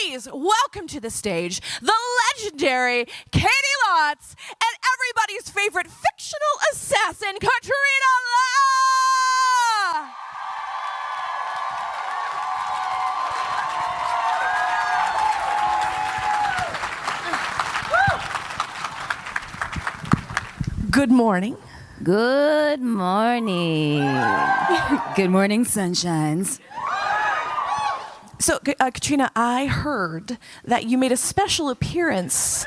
Please welcome to the stage the legendary Katie Lotz and everybody's favorite fictional assassin, Katrina La! Good morning. Good morning. Good morning, sunshines. So, Katrina, I heard that you made a special appearance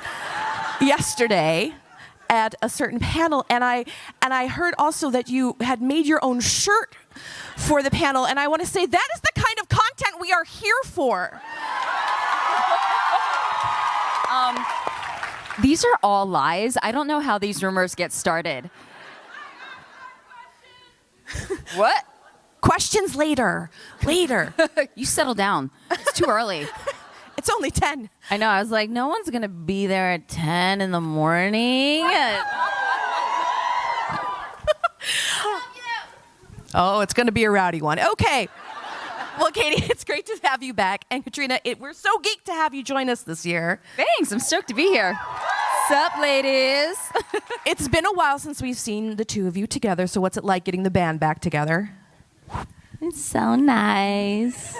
yesterday at a certain panel, and I heard also that you had made your own shirt for the panel, and I want to say that is the kind of content we are here for. These are all lies. I don't know how these rumors get started. What? Questions later. You settle down. It's too early. It's only 10. I know. I was like, no one's going to be there at 10 in the morning. Oh, it's going to be a rowdy one. Okay. Well, Katie, it's great to have you back. And Katrina, we're so geeked to have you join us this year. Thanks. I'm stoked to be here. Sup, ladies? It's been a while since we've seen the two of you together, so what's it like getting the band back together? It's so nice.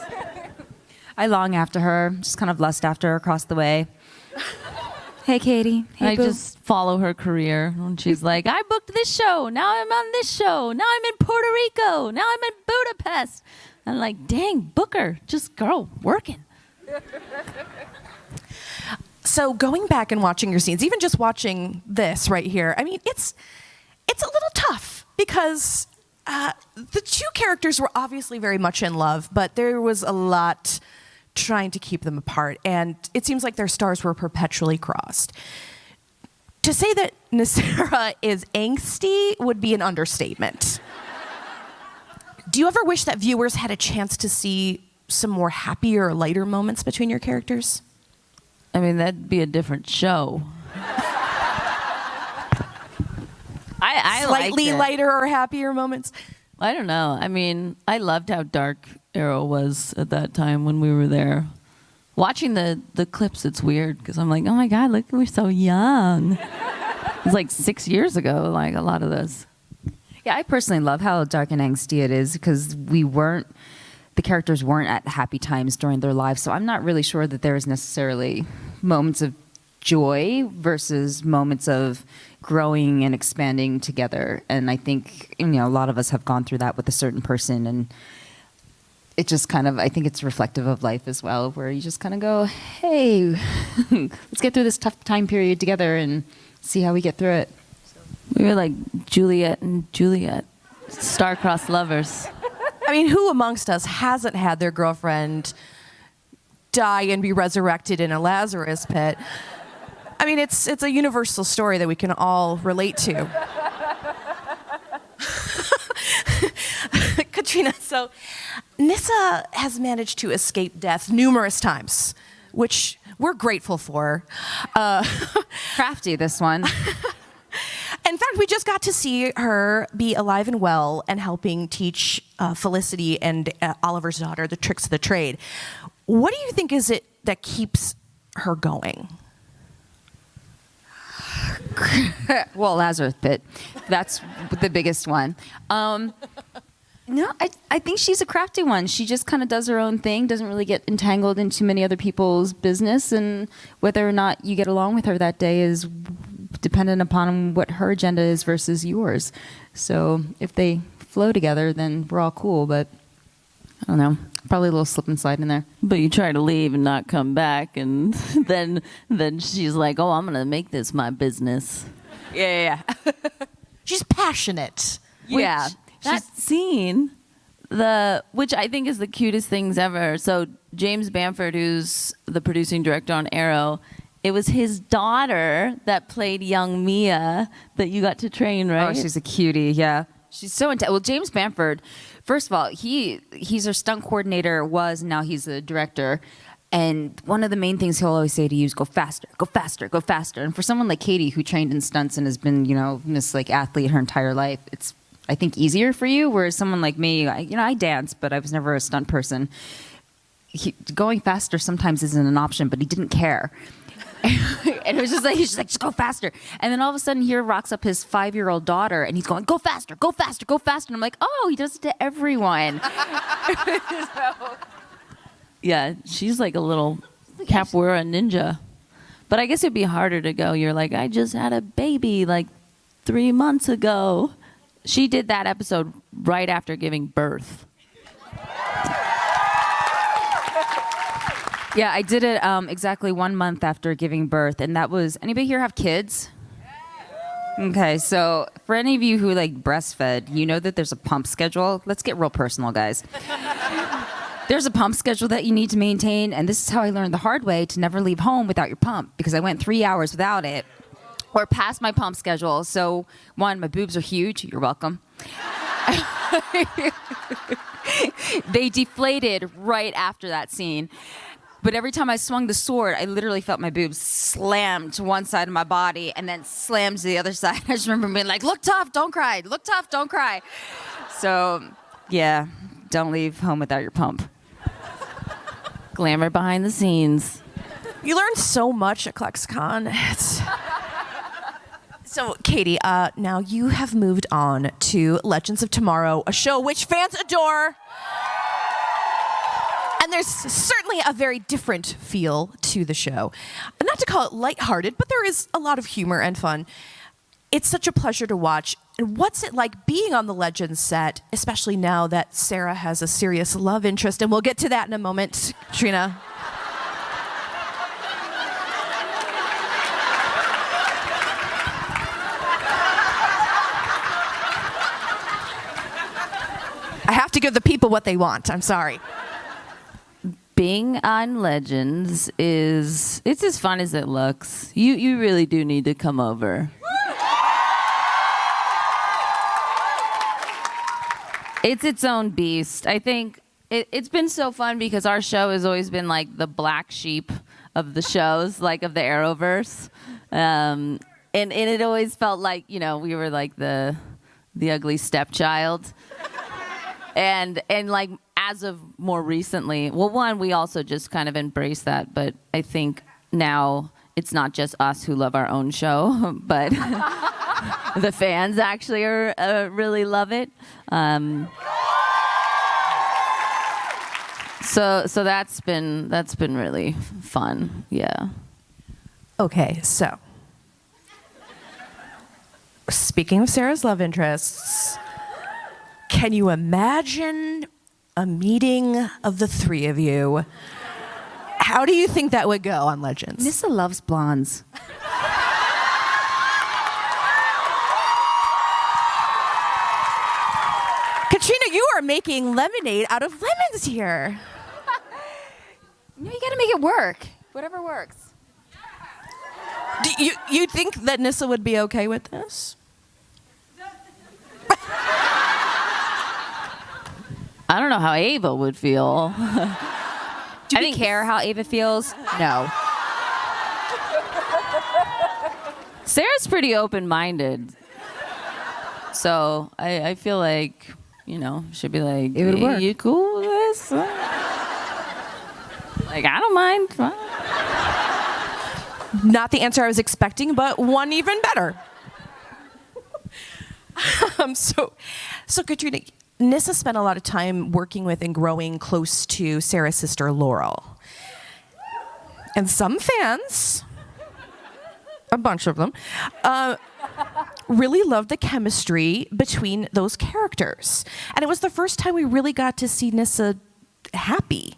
I long after her, just kind of lust after her across the way. Hey, Katie. Hey, I boo. just follow her career. And she's like, I booked this show. Now I'm on this show. Now I'm in Puerto Rico. Now I'm in Budapest. I'm like, dang, Booker, just girl, working. So going back and watching your scenes, even just watching this right here, I mean, it's a little tough because the two characters were obviously very much in love, but there was a lot trying to keep them apart, and it seems like their stars were perpetually crossed. To say that Nyssara is angsty would be an understatement. Do you ever wish that viewers had a chance to see some more happier or lighter moments between your characters? I mean, that'd be a different show. I Slightly liked it. lighter or happier moments? I don't know. I mean, I loved how dark Arrow was at that time when we were there. Watching the clips, it's weird because I'm like, oh my God, look, we're so young. It was like 6 years ago, like a lot of this. Yeah, I personally love how dark and angsty it is because the characters weren't at happy times during their lives. So I'm not really sure that there is necessarily moments of joy versus moments of growing and expanding together. And I think, a lot of us have gone through that with a certain person, and it just kind of, I think it's reflective of life as well, where you just kind of go, hey, let's get through this tough time period together and see how we get through it. We were like Juliet and Juliet, star-crossed lovers. I mean, who amongst us hasn't had their girlfriend die and be resurrected in a Lazarus pit? I mean, it's a universal story that we can all relate to. Katrina, so Nyssa has managed to escape death numerous times, which we're grateful for. Crafty, this one. In fact, we just got to see her be alive and well and helping teach Felicity and Oliver's daughter the tricks of the trade. What do you think is it that keeps her going? Well, Lazarus pit. That's the biggest one. No, I think she's a crafty one. She just kind of does her own thing, doesn't really get entangled into many other people's business, and whether or not you get along with her that day is dependent upon what her agenda is versus yours. So if they flow together, then we're all cool, but I don't know. Probably a little slip and slide in there. But you try to leave and not come back, and then she's like, oh, I'm going to make this my business. Yeah. She's passionate. Yeah. That scene, which I think is the cutest things ever. So James Bamford, who's the producing director on Arrow, it was his daughter that played young Mia that you got to train, right? Oh, she's a cutie, yeah. She's so intense. Well, James Bamford, first of all, he's our stunt coordinator, now he's the director. And one of the main things he'll always say to you is go faster, go faster, go faster. And for someone like Katie, who trained in stunts and has been, this like athlete her entire life, it's, I think, easier for you. Whereas someone like me, I dance, but I was never a stunt person. going faster sometimes isn't an option, but he didn't care. And it was just like, he's just like, just go faster. And then all of a sudden here rocks up his 5-year-old daughter and he's going, go faster, go faster, go faster. And I'm like, oh, he does it to everyone. Yeah, she's like a little capoeira ninja. But I guess it'd be harder to go. You're like, I just had a baby like 3 months ago. She did that episode right after giving birth. Yeah, I did it exactly 1 month after giving birth. And that was, anybody here have kids? Okay, so for any of you who like breastfed, you know that there's a pump schedule. Let's get real personal, guys. There's a pump schedule that you need to maintain, and this is how I learned the hard way to never leave home without your pump, because I went 3 hours without it, or past my pump schedule. So, one, my boobs are huge. You're welcome. They deflated right after that scene. But every time I swung the sword, I literally felt my boobs slam to one side of my body and then slam to the other side. I just remember being like, look tough, don't cry. Look tough, don't cry. So, yeah, don't leave home without your pump. Glamour behind the scenes. You learn so much at ClexaCon. So, Katie, now you have moved on to Legends of Tomorrow, a show which fans adore. And there's certainly a very different feel to the show. Not to call it lighthearted, but there is a lot of humor and fun. It's such a pleasure to watch. And what's it like being on the Legends set, especially now that Sarah has a serious love interest? And we'll get to that in a moment, Katrina. I have to give the people what they want. I'm sorry. Being on Legends it's as fun as it looks. You really do need to come over. It's its own beast. I think it's been so fun because our show has always been like the black sheep of the shows, like of the Arrowverse. And it always felt like, you know, we were like the ugly stepchild. And like as of more recently, well, one, we also just kind of embraced that, but I think now it's not just us who love our own show, but the fans actually really love it. So that's been really fun. Yeah. Okay, so speaking of Sarah's love interests, can you imagine a meeting of the three of you? How do you think that would go on Legends? Nyssa loves blondes. Katrina, you are making lemonade out of lemons here. No, you gotta make it work. Whatever works. Do you think that Nyssa would be okay with this? I don't know how Ava would feel. Do you care how Ava feels? No. Sarah's pretty open-minded. So I feel like, you know, she'd be like, it would work. You cool with this? Like, I don't mind. Not the answer I was expecting, but one even better. So Katrina, Nyssa spent a lot of time working with and growing close to Sarah's sister Laurel. And some fans, a bunch of them, really loved the chemistry between those characters. And it was the first time we really got to see Nyssa happy.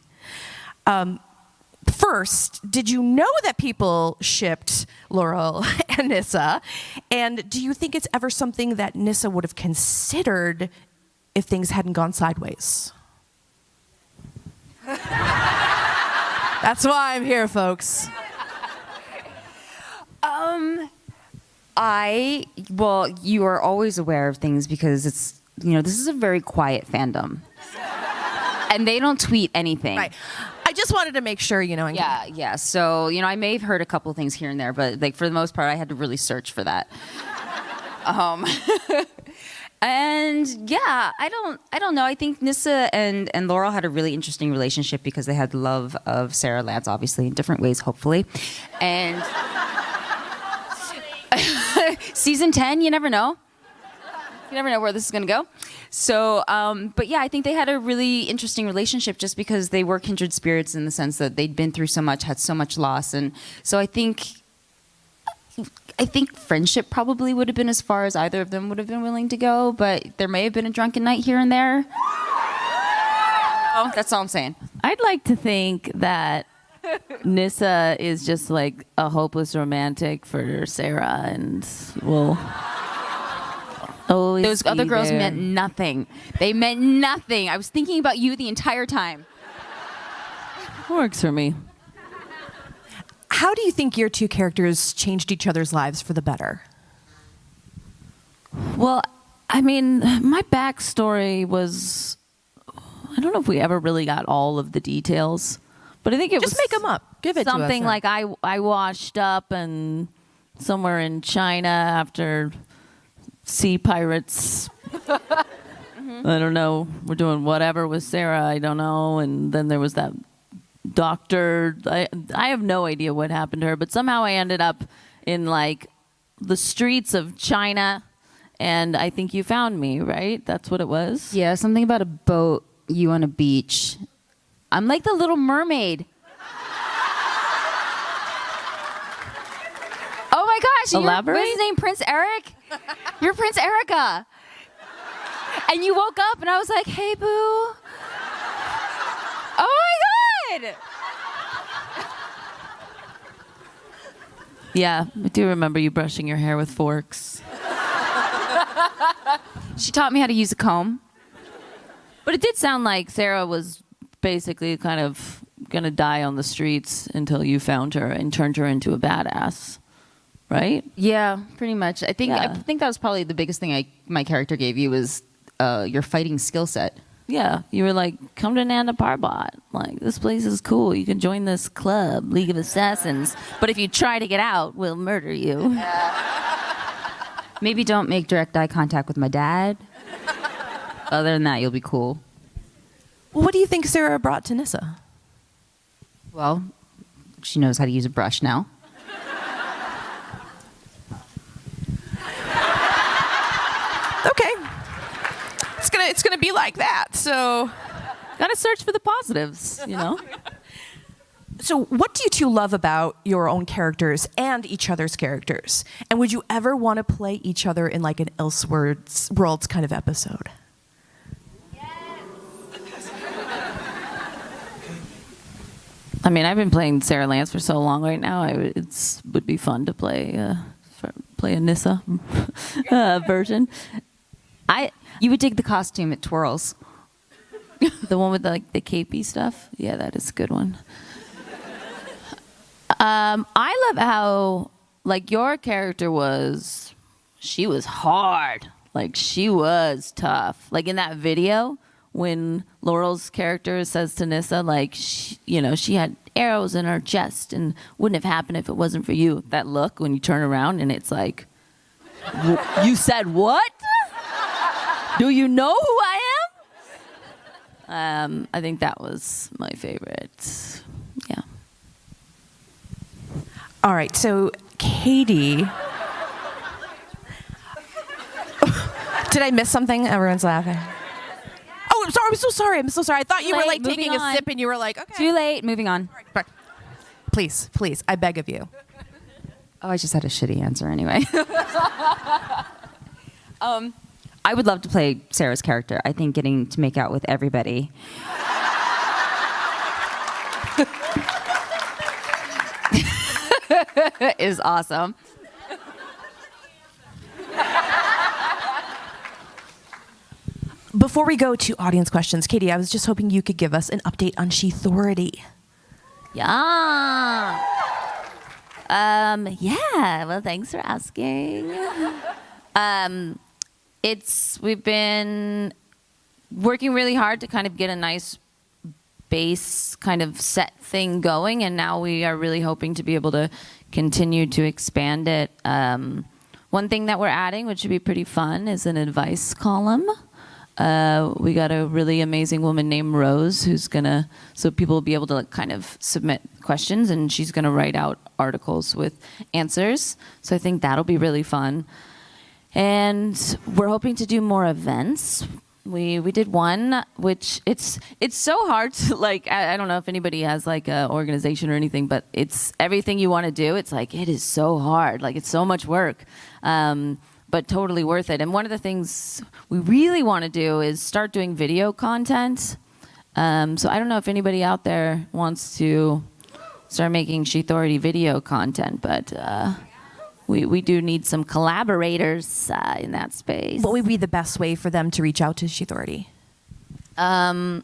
First, did you know that people shipped Laurel and Nyssa? And do you think it's ever something that Nyssa would have considered if things hadn't gone sideways? That's why I'm here, folks. Well, you are always aware of things because it's, you know, this is a very quiet fandom. And they don't tweet anything. Right. I just wanted to make sure, you know. Yeah. So, you know, I may have heard a couple of things here and there, but like for the most part, I had to really search for that. And yeah, I don't know. I think Nyssa and Laurel had a really interesting relationship because they had love of Sarah Lance, obviously in different ways, hopefully. And season 10, you never know. You never know where this is going to go. So, but yeah, I think they had a really interesting relationship just because they were kindred spirits in the sense that they'd been through so much, had so much loss. And so I think friendship probably would have been as far as either of them would have been willing to go, but there may have been a drunken night here and there. Oh, that's all I'm saying. I'd like to think that Nyssa is just like a hopeless romantic for Sarah, and will always Those be other girls there. meant nothing. They meant nothing. I was thinking about you the entire time. Works for me. How do you think your two characters changed each other's lives for the better? Well, I mean, my backstory was, I don't know if we ever really got all of the details, but I think it was Just make them up. Give it to us. something like I washed up and somewhere in China after sea pirates. I don't know. We're doing whatever with Sarah. I don't know. And then there was that doctor. I have no idea what happened to her, but somehow I ended up in like the streets of China, and I think you found me, right? That's what it was. Yeah, something about a boat, you on a beach. I'm like the Little Mermaid. Oh my gosh! Elaborate? What's his name? Prince Eric? You're Prince Erica. And you woke up, and I was like, "Hey, boo." Oh my God! Yeah, I do remember you brushing your hair with forks. She taught me how to use a comb. But it did sound like Sarah was basically kind of gonna die on the streets until you found her and turned her into a badass, right? Yeah, pretty much. I think Yeah. that was probably the biggest thing my character gave you was your fighting skill set. Yeah, you were like, come to Nanda Parbat. Like, this place is cool. You can join this club, League of Assassins. But if you try to get out, we'll murder you. Maybe don't make direct eye contact with my dad. Other than that, you'll be cool. What do you think Sarah brought to Nyssa? Well, she knows how to use a brush now. Okay. It's gonna be like that. So Gotta search for the positives, you know? So what do you two love about your own characters and each other's characters? And would you ever want to play each other in like an Elseworlds kind of episode? I mean, I've been playing Sarah Lance for so long right now. It would be fun to play a Nyssa version. You would dig the costume at Twirls. The one with like the capey stuff. Yeah, that is a good one. I love how like your character she was hard. Like she was tough. Like in that video when Laurel's character says to Nyssa, like, she had arrows in her chest and wouldn't have happened if it wasn't for you. That look when you turn around and it's like, you said what? Do you know who I am? I think that was my favorite. Yeah. All right, so Katie. Did I miss something? Everyone's laughing. Oh, I'm sorry. I'm so sorry. I'm so sorry. I thought you were like Moving taking a on. sip and you were like, okay. Too late. Moving on. All right. Please, please, I beg of you. Oh, I just had a shitty answer anyway. I would love to play Sarah's character. I think getting to make out with everybody. is awesome. Before we go to audience questions, Katie, I was just hoping you could give us an update on She-thority. Yeah. Yeah. Well, thanks for asking. We've been working really hard to kind of get a nice base kind of set thing going, and now we are really hoping to be able to continue to expand it. One thing that we're adding, which should be pretty fun, is an advice column. We got a really amazing woman named Rose so people will be able to like, kind of submit questions, and she's gonna write out articles with answers. So I think that'll be really fun. And we're hoping to do more events. We did one, which it's so hard to like, I don't know if anybody has like an organization or anything, but it's everything you want to do. It's like, it is so hard. Like it's so much work. But totally worth it. And one of the things we really want to do is start doing video content. So I don't know if anybody out there wants to start making She Authority video content, but we do need some collaborators in that space. What would be the best way for them to reach out to She Authority? On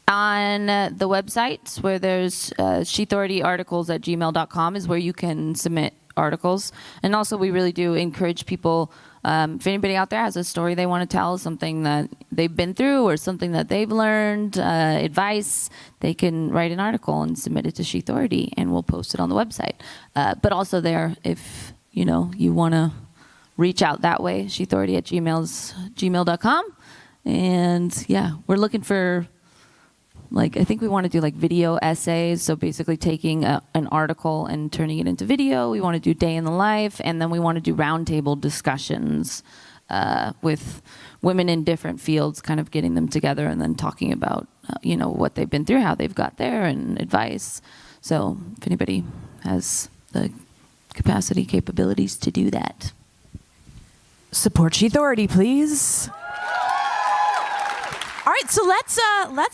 the website where there's sheauthorityarticles@gmail.com is where you can submit articles. And also we really do encourage people, if anybody out there has a story they want to tell, something that they've been through or something that they've learned, advice, they can write an article and submit it to She Authority, and we'll post it on the website. But also there, if you want to reach out that way, sheauthority@gmail.com. And yeah, we're looking for, I think we want to do video essays. So basically taking an article and turning it into video. We want to do day in the life, and then we want to do roundtable discussions with women in different fields, kind of getting them together and then talking about, what they've been through, how they've got there, and advice. So if anybody has the capacity, capabilities to do that. Support She Authority, please. All right, so let's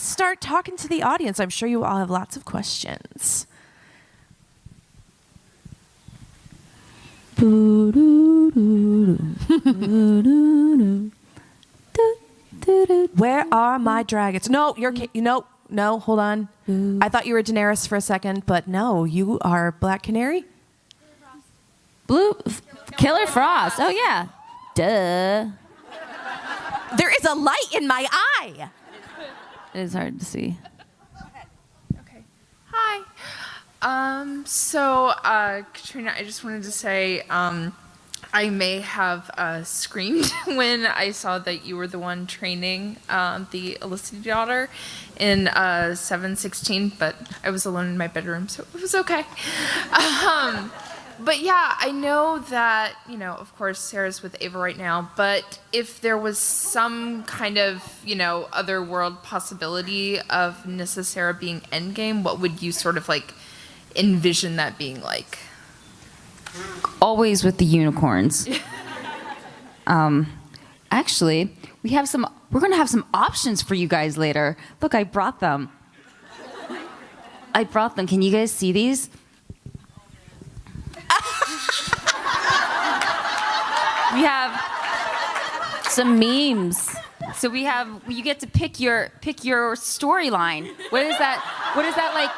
start talking to the audience. I'm sure you all have lots of questions. Where are my dragons? No, no, hold on. I thought you were Daenerys for a second, but no, you are Black Canary? Killer Frost. Oh yeah. Duh. There is a light in my eye. It is hard to see. Okay. Hi. Katrina, I just wanted to say I may have screamed when I saw that you were the one training the illicit daughter in 716, but I was alone in my bedroom, so it was okay. But yeah, I know that, of course, Sarah's with Ava right now, but if there was some kind of, otherworld possibility of Nyssara being endgame, what would you sort of envision that being like? Always with the unicorns. Actually, we're going to have some options for you guys later. Look, I brought them. Can you guys see these? We have some memes. So you get to pick your storyline. What is that like?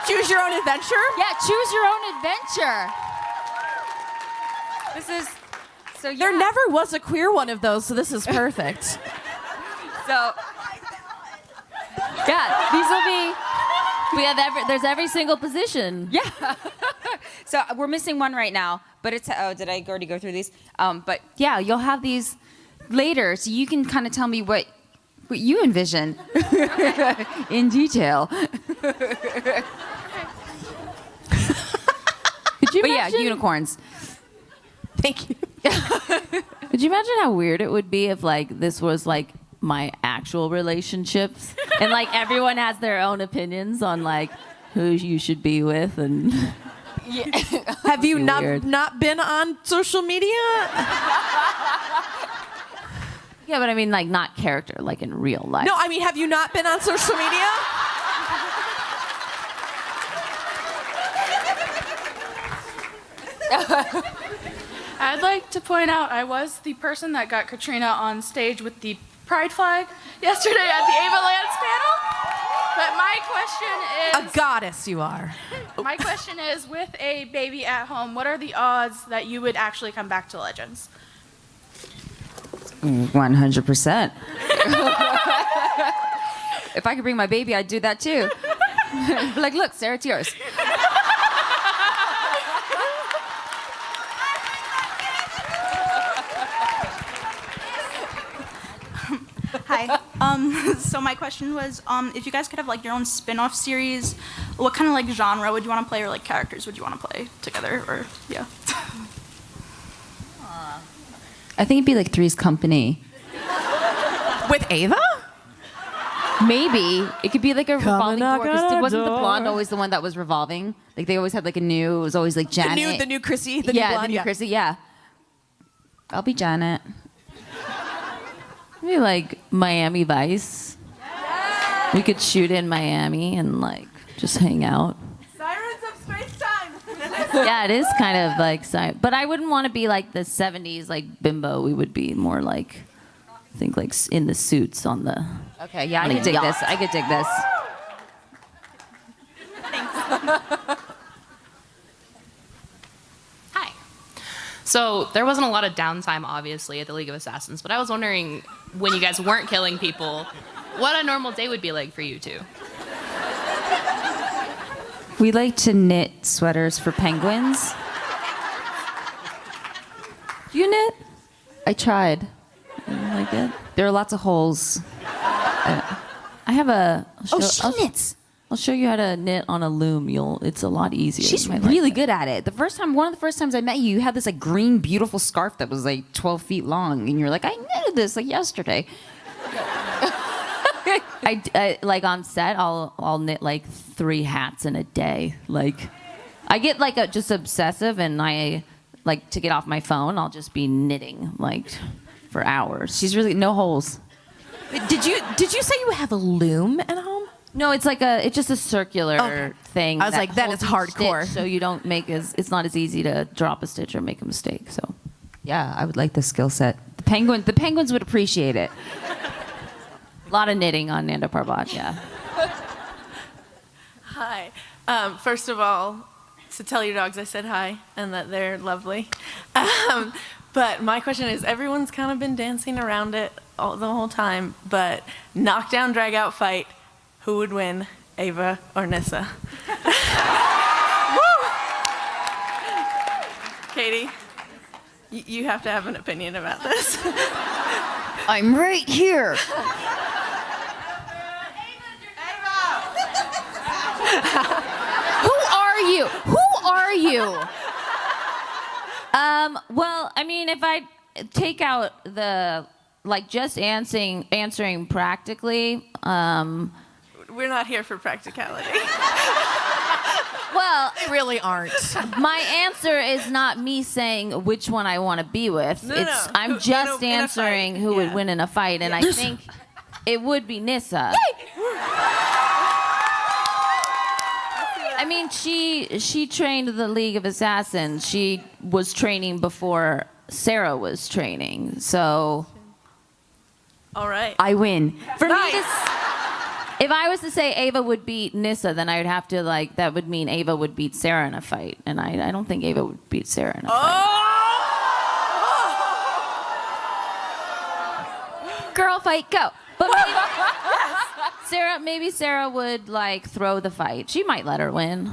Choose your own adventure? Yeah, choose your own adventure. This is, so yeah. There never was a queer one of those, so this is perfect. So, yeah, these will be, there's every single position. Yeah. So we're missing one right now, but did I already go through these? But yeah, you'll have these later, so you can kind of tell me what you envision in detail. Could you but imagine? Yeah, unicorns. Thank you. Could you imagine how weird it would be if this was my actual relationships and everyone has their own opinions on who you should be with and. Yeah. Have you not been on social media? Yeah, but I mean, not character, in real life. No, I mean, have you not been on social media? I'd like to point out I was the person that got Katrina on stage with the pride flag yesterday at the Ava Lance panel. But my question is... A goddess you are. My question is, with a baby at home, what are the odds that you would actually come back to Legends? 100%. If I could bring my baby, I'd do that too. Look, Sarah, it's yours. Hi. So my question was, if you guys could have like your own spin-off series, what kind of like genre would you want to play, or like characters would you want to play together, or yeah? I think it'd be like Three's Company. With Ava? Maybe it could be like a revolving door. knock on our Wasn't the blonde door. always the one that was revolving? Like they always had like a new. It was always like Janet. The new Chrissy, the new yeah, blonde. the new Chrissy. Yeah. I'll be Janet. Maybe like Miami Vice. We could shoot in Miami and like just hang out. Sirens of Space Time. Yeah, it is kind of like, but I wouldn't want to be like the 70s like bimbo. We would be more like, I think like in the suits on the. Okay. Yeah, I Like could dig yacht. this. I could dig this. Hi. So there wasn't a lot of downtime, obviously, at the League of Assassins, but I was wondering, when you guys weren't killing people, what a normal day would be like for you two. We like to knit sweaters for penguins. You knit? I tried. You like it? There are lots of holes. I have a. knits. I'll show you how to knit on a loom. It's a lot easier. She's You might like really it. good at it. One of the first times I met you, you had this like green, beautiful scarf that was like 12 feet long, and you're like, I knitted this like yesterday. I like on set. I'll knit like 3 hats in a day. Like, I get like just obsessive, and I like to get off my phone. I'll just be knitting like for hours. She's really no holes. Did you say you have a loom at home? No, it's just a circular thing. I was like, that holds is each hardcore. stitch, so you don't make it's not as easy to drop a stitch or make a mistake. So Yeah, I would like the skill set. The penguins would appreciate it. a lot of knitting on Nando Parbat. Yeah. Hi. First of all, to tell your dogs I said hi and that they're lovely. But my question is, everyone's kind of been dancing around it the whole time, but knockdown, drag out fight, who would win, Ava or Nyssa? Woo! Katie, you have to have an opinion about this. I'm right here. Who are you? Who are you? Well, I mean, if I take out the like just answering practically, We're not here for practicality. well, They really aren't. my answer is not me saying which one I want to be with. No, I'm Who- just in a answering fight, who would yeah. win in a fight, and I think it would be Nyssa. I mean, she trained the League of Assassins. She was training before Sarah was training. So All right. I win. for me Nice. to, if I was to say Ava would beat Nyssa, then I would have to that would mean Ava would beat Sarah in a fight, and I don't think Ava would beat Sarah in a fight. Girl fight, go. But maybe Sarah would throw the fight. She might let her win.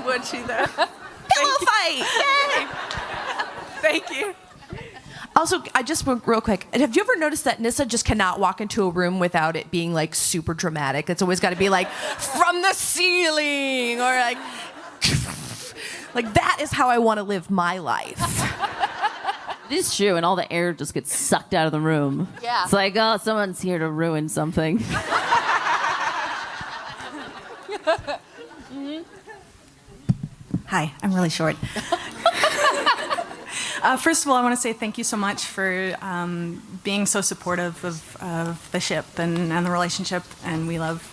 Would she though? Pillow fight! Yay! Thank you. Also, I just real quick. Have you ever noticed that Nyssa just cannot walk into a room without it being super dramatic? It's always got to be from the ceiling or that is how I want to live my life. It is true, and all the air just gets sucked out of the room. Yeah. It's like, oh, someone's here to ruin something. Hi, I'm really short. First of all, I want to say thank you so much for being so supportive of the ship and the relationship, and we love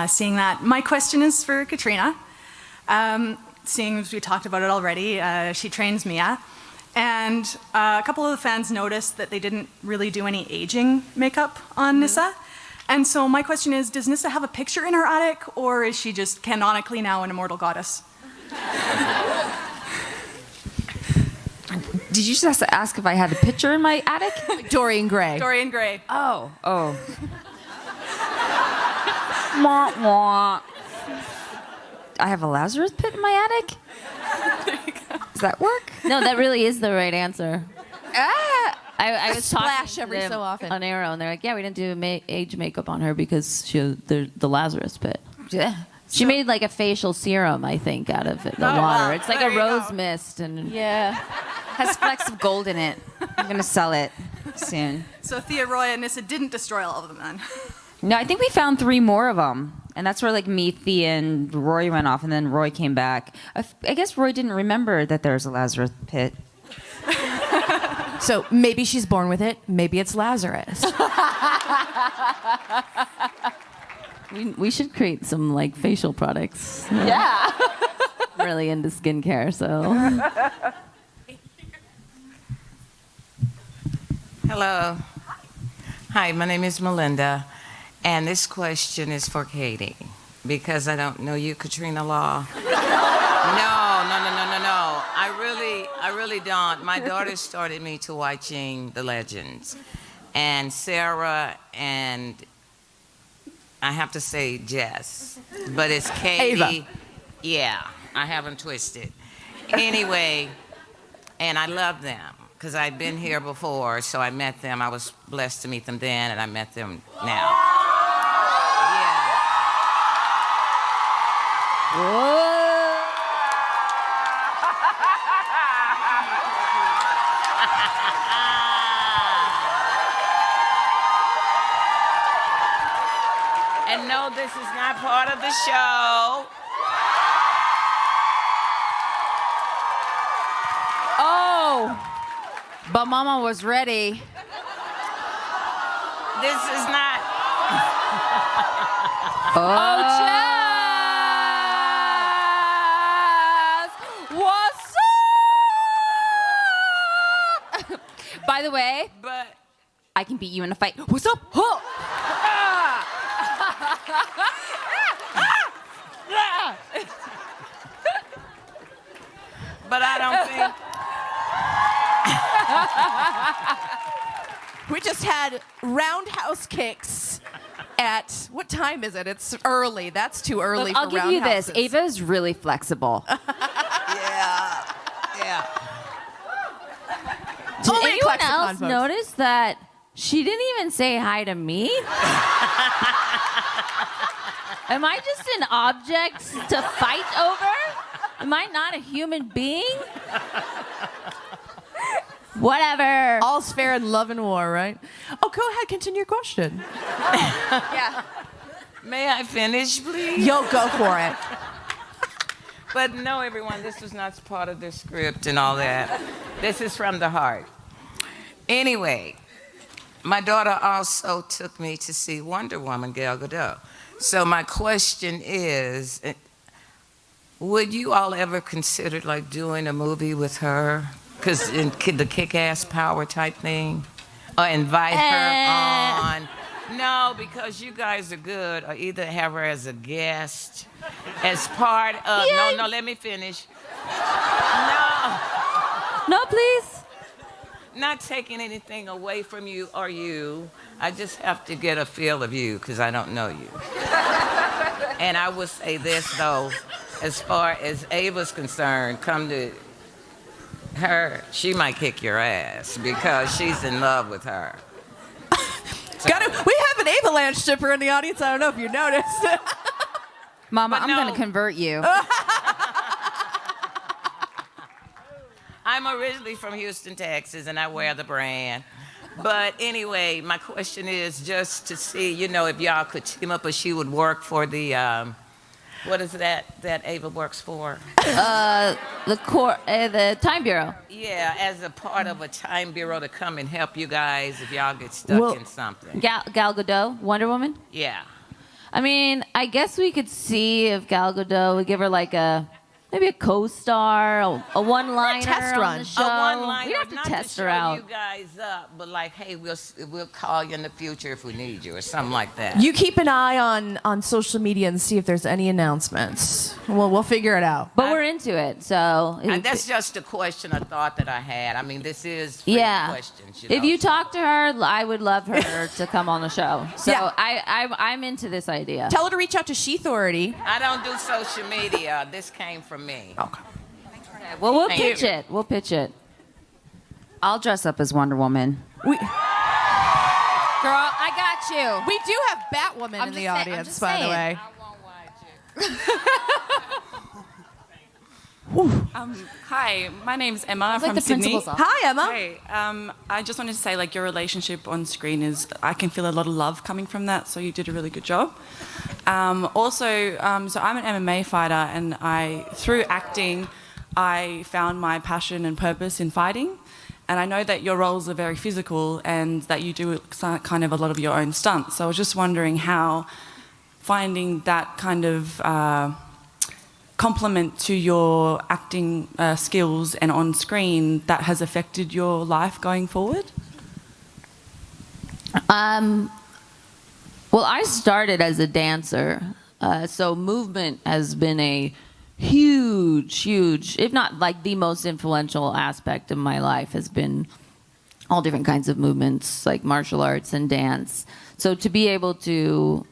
seeing that. My question is for Katrina. Seeing as we talked about it already, she trains Mia, and a couple of the fans noticed that they didn't really do any aging makeup on Nyssa. And so my question is, does Nyssa have a picture in her attic, or is she just canonically now an immortal goddess? Did you just ask if I had a picture in my attic? Dorian Gray. Dorian Gray. Oh. Mwah, mwah. I have a Lazarus pit in my attic? Does that work? No, that really is the right answer. I was Splash talking to every them so often. on Arrow, and they're like, "Yeah, we didn't do age makeup on her because the Lazarus pit." Yeah. She made like a facial serum, I think, out of it, the water. wow. It's like There a you rose go. mist, and Has flecks of gold in it. I'm gonna sell it soon. So Thea, Roy, and Nyssa didn't destroy all of them then. No, I think we found 3 more of them, and that's where like me, Thea, and Roy went off, and then Roy came back. I guess Roy didn't remember that there was a Lazarus pit. So maybe she's born with it. Maybe it's Lazarus. we should create some like facial products. Yeah. I'm really into skincare, so. Hello. Hi, my name is Melinda, and this question is for Katie, because I don't know you, Katrina Law. No. I really don't. My daughter started me to watching The Legends, and Sarah and I have to say Jess, but it's Katie. Ava. Yeah, I haven't twisted. Anyway, and I love them because I'd been here before, so I met them. I was blessed to meet them then, and I met them now. Yeah. And no, this is not part of the show. Oh, but Mama was ready. This is not. Oh, Jess! What's up? By the way, But I can beat you in a fight. What's up? Huh. but I don't think. We just had roundhouse kicks at what time is it? It's early. That's too early Look, I'll for give you this. roundhouses. Ava is really flexible. Yeah. Did Only a anyone ClexaCon, else folks. notice that she didn't even say hi to me? Am I just an object to fight over? Am I not a human being? Whatever. All's fair in love and war, right? Oh, go ahead. Continue your question. Yeah. May I finish, please? Yo, go for it. But no, everyone, this was not part of the script and all that. This is from the heart. Anyway, my daughter also took me to see Wonder Woman, Gal Gadot. So my question is, would you all ever consider like doing a movie with her? Because in the kick-ass power type thing? Or invite her on? No, because you guys are good. Or either have her as a guest, as part of. Yeah. No, let me finish. No, No, please. not taking anything away from you or you. I just have to get a feel of you because I don't know you. And I will say this though, as far as Ava's concerned, come to her, she might kick your ass because she's in love with her. So- We have an avalanche shipper in the audience. I don't know if you noticed. Mama, But I'm no. going to convert you. I'm originally from Houston, Texas, and I wear the brand. But anyway, my question is just to see, if y'all could team up, or she would work for the, what is that Ava works for? The Time Bureau. Yeah, as a part of a time bureau to come and help you guys if y'all get stuck Well- in something. Gal Gadot, Wonder Woman. Yeah. I mean, I guess we could see if Gal Gadot would give her like maybe a co-star, a one-liner test on run. the show. A one-liner, We'd have to not test to her show out. you guys up, but like, hey, we'll call you in the future if we need you or something like that. You keep an eye on social media and see if there's any announcements. We'll figure it out. But we're into it, so And that's just a question, a thought that I had. I mean, this is free yeah. questions. If you talk to her, I would love her to come on the show. So Yeah. I'm into this idea. Tell her to reach out to She Authority. I don't do social media. This came from me. Okay. Well, we'll Thank pitch you. it. We'll pitch it. I'll dress up as Wonder Woman. We Girl, I got you. we do have Batwoman in the audience, by the way. Hi, my name's Emma Like from the Sydney. principal's office. Hi, Emma. Hey, I just wanted to say, like, your relationship on screen is, I can feel a lot of love coming from that, so you did a really good job. So I'm an MMA fighter, and through acting, I found my passion and purpose in fighting. And I know that your roles are very physical and that you do kind of a lot of your own stunts. So I was just wondering how finding that kind of complement to your acting skills and on screen that has affected your life going forward? Well, I started as a dancer, so movement has been a huge, if not like the most influential aspect of my life, has been all different kinds of movements, like martial arts and dance. So to be able to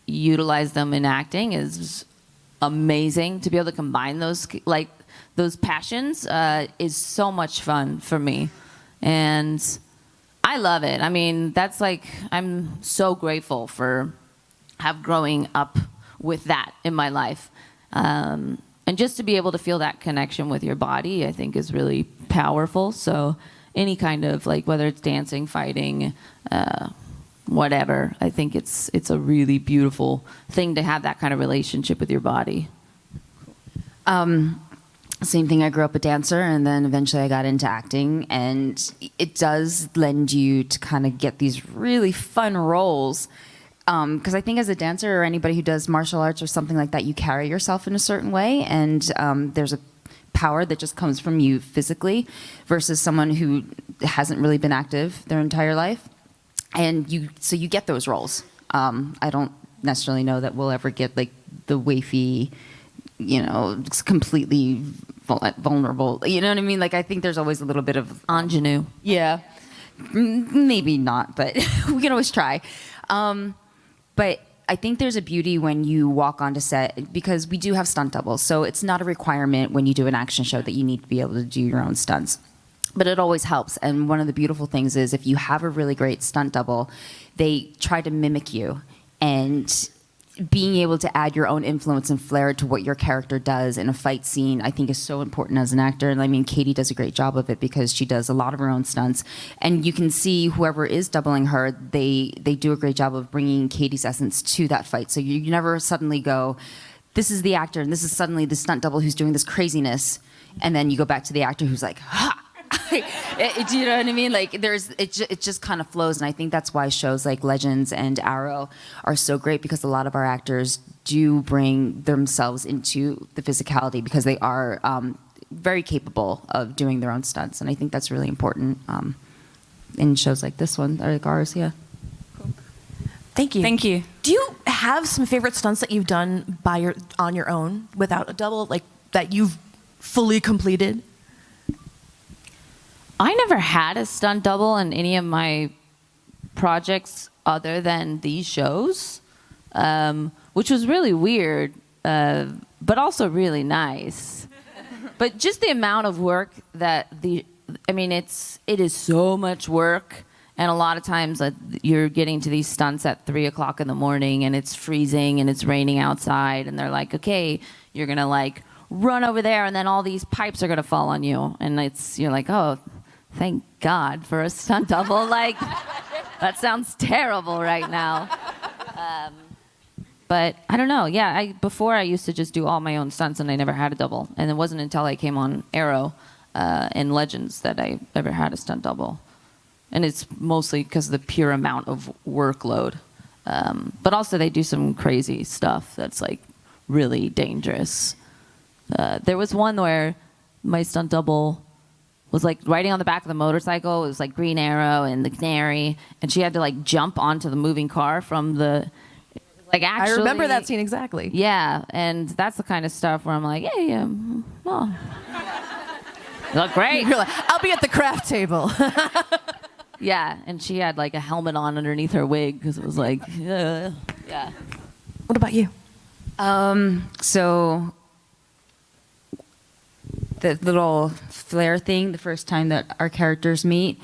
utilize them in acting is amazing. To be able to combine those passions is so much fun for me, and I love it. I mean, that's like, I'm so grateful for growing up with that in my life, and just to be able to feel that connection with your body, I think is really powerful. So any kind of, like, whether it's dancing, fighting, whatever, I think it's a really beautiful thing to have that kind of relationship with your body. Same thing. I grew up a dancer, and then eventually I got into acting, and it does lend you to kind of get these really fun roles. Because I think as a dancer or anybody who does martial arts or something like that, you carry yourself in a certain way, and there's a power that just comes from you physically versus someone who hasn't really been active their entire life. And you get those roles. I don't necessarily know that we'll ever get like the wafy, completely vulnerable. You know what I mean? Like, I think there's always a little bit of Ingenue. Yeah, maybe not, but we can always try. But I think there's a beauty when you walk onto set, because we do have stunt doubles, so it's not a requirement when you do an action show that you need to be able to do your own stunts. But it always helps. And one of the beautiful things is if you have a really great stunt double, they try to mimic you. And being able to add your own influence and flair to what your character does in a fight scene, I think is so important as an actor. And I mean, Katie does a great job of it because she does a lot of her own stunts. And you can see whoever is doubling her, they do a great job of bringing Katie's essence to that fight. So you never suddenly go, this is the actor and this is suddenly the stunt double who's doing this craziness. And then you go back to the actor who's like, ha! Do you know what I mean? Like, it just kind of flows, and I think that's why shows like Legends and Arrow are so great, because a lot of our actors do bring themselves into the physicality because they are very capable of doing their own stunts, and I think that's really important in shows like this one, or like ours. Yeah. Cool. Thank you. Thank you. Do you have some favorite stunts that you've done on your own without a double, like that you've fully completed? I never had a stunt double in any of my projects other than these shows, which was really weird, but also really nice. But just the amount of work that it is so much work, and a lot of times you're getting to these stunts at 3 o'clock in the morning, and it's freezing and it's raining outside, and they're like, okay, you're gonna like run over there, and then all these pipes are gonna fall on you, and you're like, oh, thank God for a stunt double. Like, that sounds terrible right now. But I don't know. Yeah, before I used to just do all my own stunts, and I never had a double. And it wasn't until I came on Arrow and Legends that I ever had a stunt double. And it's mostly because of the pure amount of workload. But also they do some crazy stuff that's like really dangerous. There was one where my stunt double was like riding on the back of the motorcycle. It was like Green Arrow and the Canary, and she had to like jump onto the moving car from the, like, actually. I remember that scene exactly. Yeah, and that's the kind of stuff where I'm like, hey, well, you look great. You're like, I'll be at the craft table. Yeah, and she had like a helmet on underneath her wig because it was like, yeah. What about you? So the little flare thing the first time that our characters meet,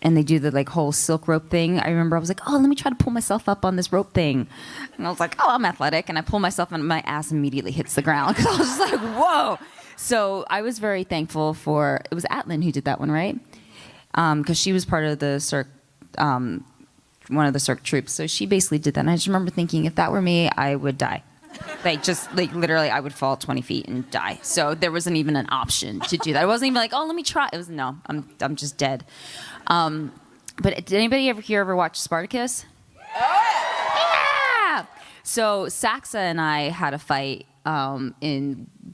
and they do the like whole silk rope thing. I remember I was like, oh, let me try to pull myself up on this rope thing, and I was like, oh, I'm athletic, and I pull myself and my ass immediately hits the ground because I was just like, whoa. So I was very thankful for, it was Atlin who did that one, right? Because she was part of the Cirque, one of the Cirque troops. So she basically did that. And I just remember thinking, if that were me, I would die. Like literally, I would fall 20 feet and die. So there wasn't even an option to do that. I wasn't even like, oh, let me try. It was, no, I'm just dead. But did anybody ever watch Spartacus? Yeah! So Saxa and I had a fight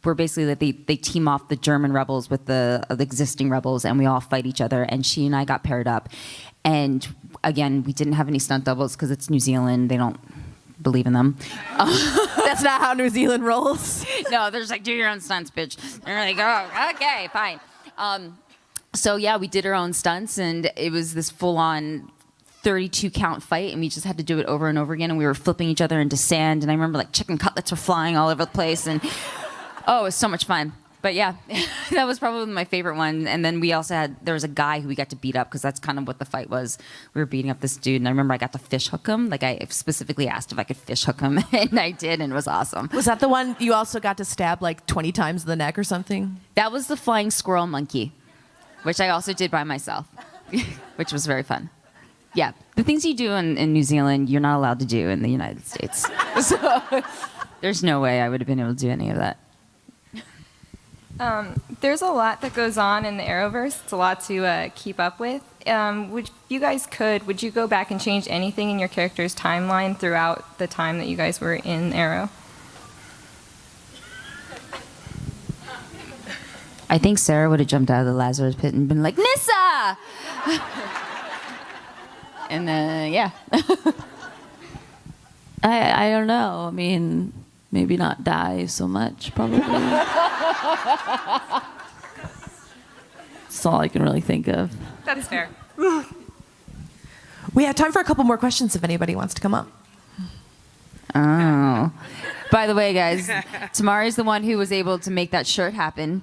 where basically like they team off the German rebels with the existing rebels, and we all fight each other, and she and I got paired up. And again, we didn't have any stunt doubles because it's New Zealand. They don't believe in them. That's not how New Zealand rolls. No, they're just like, do your own stunts, bitch. They're like, oh, okay, fine. So yeah, we did our own stunts, and it was this full-on 32 count fight, and we just had to do it over and over again, and we were flipping each other into sand, and I remember like chicken cutlets were flying all over the place, and oh, it was so much fun. But yeah, that was probably my favorite one. And then there was a guy who we got to beat up, because that's kind of what the fight was. We were beating up this dude, and I remember I got to fish hook him. Like, I specifically asked if I could fish hook him, and I did, and it was awesome. Was that the one you also got to stab like 20 times in the neck or something? That was the flying squirrel monkey, which I also did by myself, which was very fun. Yeah, the things you do in New Zealand, you're not allowed to do in the United States. So there's no way I would have been able to do any of that. There's a lot that goes on in the Arrowverse. It's a lot to keep up with. Would you go back and change anything in your character's timeline throughout the time that you guys were in Arrow? I think Sarah would have jumped out of the Lazarus pit and been like, Nyssa! And then, yeah. I don't know. I mean, maybe not die so much, probably. That's all I can really think of. That's fair. We have time for a couple more questions if anybody wants to come up. Oh. By the way, guys, Tamari's the one who was able to make that shirt happen.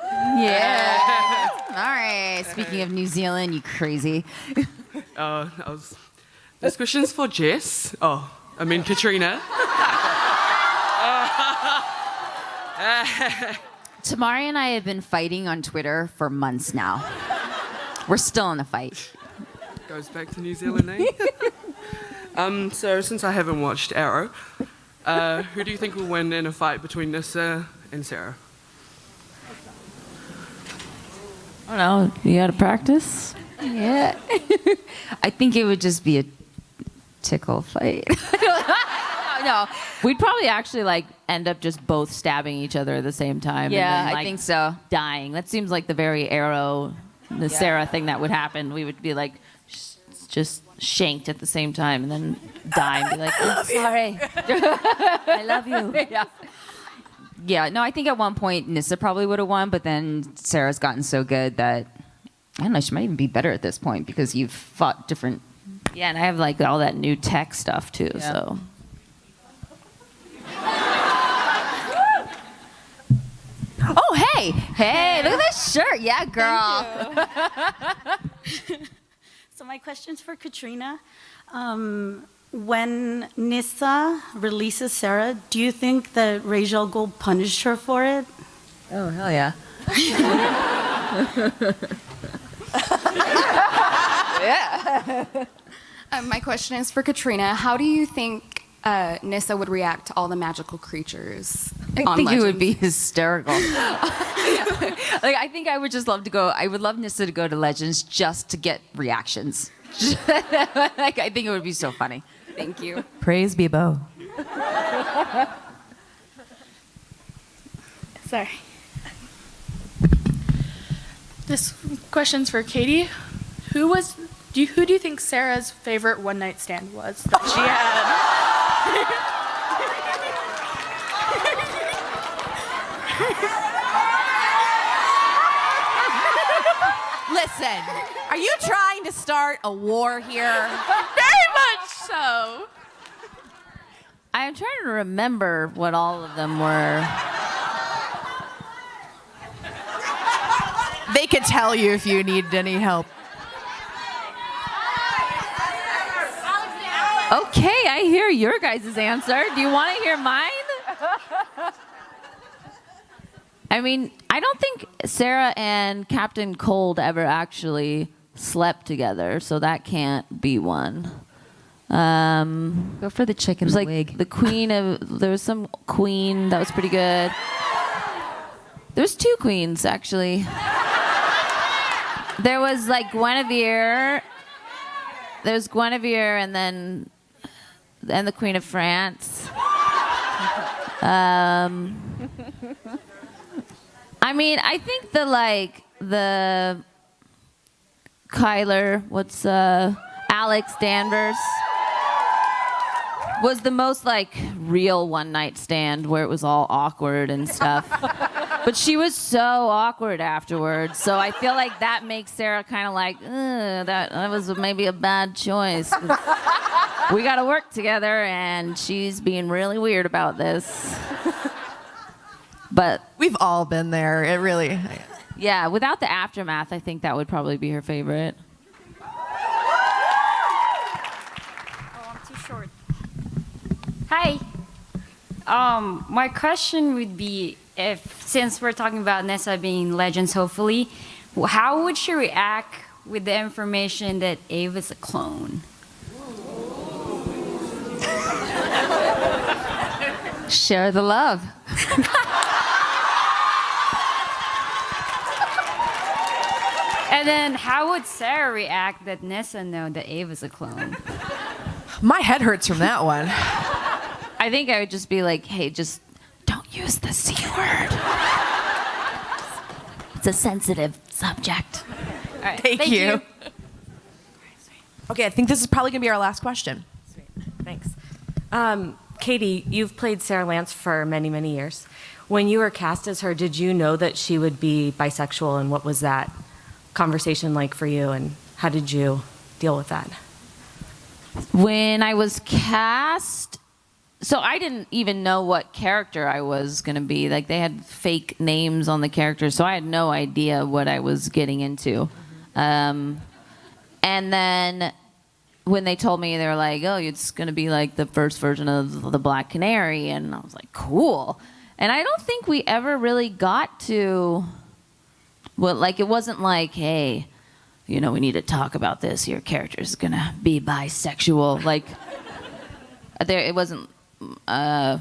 Yeah. All right. Speaking of New Zealand, you crazy. This question's for Jess. Katrina. Tamari and I have been fighting on Twitter for months now. We're still in a fight. Goes back to New Zealand, eh? So since I haven't watched Arrow, who do you think will win in a fight between Nyssa and Sarah? I don't know. You got to practice? Yeah. I think it would just be a tickle fight. No, we'd probably actually like end up just both stabbing each other at the same time. Yeah, and then, I think so. Dying. That seems like the very Arrow, Nyssara thing that would happen. We would be like just shanked at the same time and then die and be like, oh, sorry. I love you. Yeah. Yeah, no, I think at one point Nyssa probably would have won, but then Sarah's gotten so good that, I don't know, she might even be better at this point because you've fought different. Yeah, and I have like all that new tech stuff too, Yeah. so. Oh, hey, look at this shirt. Yeah, girl. So my question's for Katrina. When Nyssa releases Sarah, do you think that Ra's al Ghul punished her for it? Oh, hell yeah. Yeah. My question is for Katrina. How do you think Nyssa would react to all the magical creatures? I think it would be hysterical. Like, I think I would just love to go. I would love Nyssa to go to Legends just to get reactions. Like, I think it would be so funny. Thank you. Praise be Bo. Sorry. This question's for Katie. Who do you think Sarah's favorite one-night stand was that she had? Listen, are you trying to start a war here? Very much so. I'm trying to remember what all of them were. They could tell you if you need any help. Okay, I hear your guys' answer. Do you want to hear mine? I mean, I don't think Sarah and Captain Cold ever actually slept together, so that can't be one. Go for the chicken There's like wig. the queen of. There was some queen that was pretty good. There's 2 queens actually. There was like Guinevere. There's Guinevere and then the Queen of France. I mean, I think the Alex Danvers was the most like real one night stand where it was all awkward and stuff. But she was so awkward afterwards, so I feel like that makes Sarah kind of like, that was maybe a bad choice. We got to work together, and she's being really weird about this. But we've all been there. It really. Yeah, without the aftermath, I think that would probably be her favorite. Oh, I'm too short. Hi. My question would be, since we're talking about Nyssa being legends, hopefully, how would she react with the information that Ava's a clone? Share the love. And then how would Sarah react that Nyssa know that Ava's a clone? My head hurts from that one. I think I would just be like, hey, just don't use the C word. It's a sensitive subject. All right, Thank you. Okay, I think this is probably going to be our last question. Thanks. Katie, you've played Sarah Lance for many, many years. When you were cast as her, did you know that she would be bisexual, and what was that conversation like for you, and how did you deal with that? When I was cast, so I didn't even know what character I was going to be. Like, they had fake names on the characters, so I had no idea what I was getting into. And then when they told me, they were like, oh, it's going to be like the first version of the Black Canary, and I was like, cool. And I don't think we ever really got to, well, like, it wasn't like, hey, you know, we need to talk about this. Your character's going to be bisexual. Like, it wasn't, I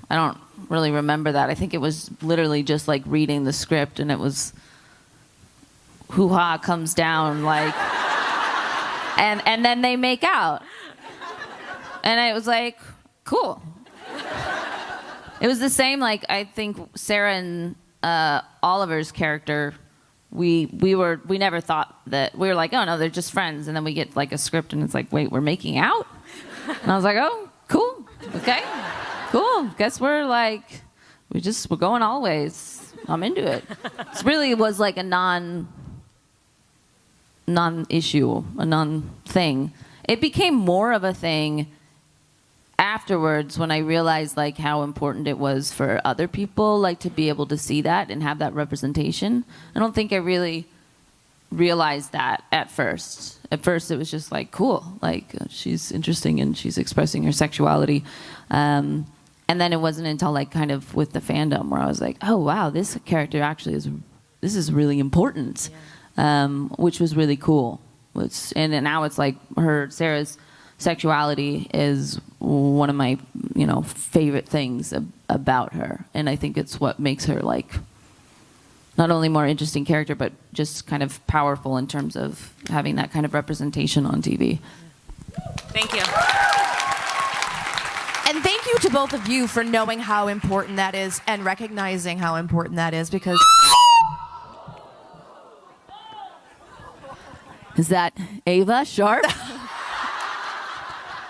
don't really remember that. I think it was literally just like reading the script, and it was hoo-ha comes down, like, and then they make out. And I was like, cool. It was the same, like, I think Sarah and Oliver's character, we never thought that, we were like, oh no, they're just friends. And then we get like a script and it's like, wait, we're making out? And I was like, oh, cool, okay, cool. Guess we're like, we're going always. I'm into it. It really was like a non-issue, a non-thing. It became more of a thing afterwards when I realized like how important it was for other people, like, to be able to see that and have that representation. I don't think I really realized that at first. At first it was just like, cool, like, she's interesting and she's expressing her sexuality. And then it wasn't until like kind of with the fandom where I was like, oh wow, this character actually this is really important. Yeah. Which was really cool. And now it's like Sarah's sexuality is one of my, favorite things about her. And I think it's what makes her like not only more interesting character, but just kind of powerful in terms of having that kind of representation on TV. Thank you. And thank you to both of you for knowing how important that is and recognizing how important that is, because... Is that Ava Sharp?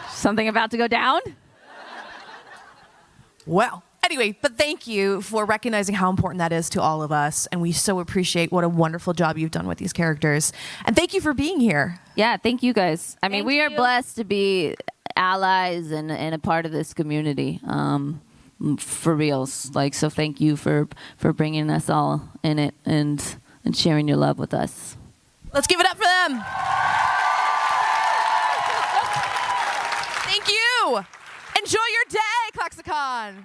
Something about to go down? Well, anyway, but thank you for recognizing how important that is to all of us. And we so appreciate what a wonderful job you've done with these characters. And thank you for being here. Yeah, thank you guys. I mean, we are blessed to be allies and a part of this community, for reals. Like, so thank you for bringing us all in it. And and sharing your love with us. Let's give it up for them. Thank you. Enjoy your day, ClexaCon.